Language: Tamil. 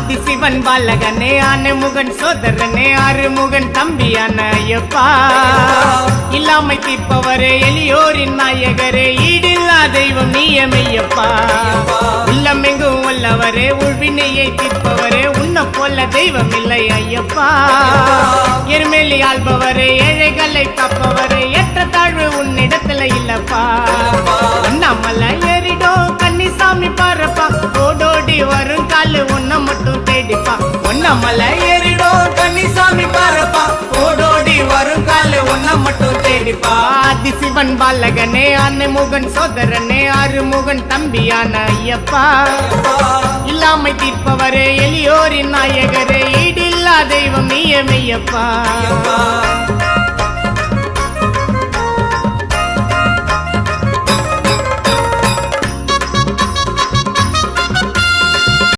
ஆதிசிவன் பாலகனே ஆனைமுகன் சோதரனே ஆறுமுகன் தம்பியான ஐயப்பா இல்லாமை தீர்ப்பவரே எளியோரின் நாயகரே ஈடில்லா தெய்வம் நீயமையப்பா உள்ளமெங்கும் உள்ளவரே உள்வினையை தீர்ப்பவரே உன்ன போல தெய்வம் இல்லை ஐயப்பா எருமேலி ஆள்பவரே ஏழைகளை காப்பவரே ஏற்ற தாழ்வு உன்னிடத்துல இல்லப்பா நம்மள ஏறிடோ கன்னிசாமி பாருப்பா ஓடோடி வரும் காலு உன்ன மட்டும் தேடிப்பா ஒன்னமல ஏறிடோ கன்னிசாமி பாருப்பா ஓடோடி வரும் காலு உன்ன மட்டும் தேடிப்பா ஆதிசிவன் பாலகனே ஆனைமுகன் சோதரனே ஆறுமுகன் தம்பியான ஐயப்பா இல்லாமை தீர்ப்பவரே எளியோரின் நாயகரே ஈடில்லா தெய்வம் நீயமையப்பா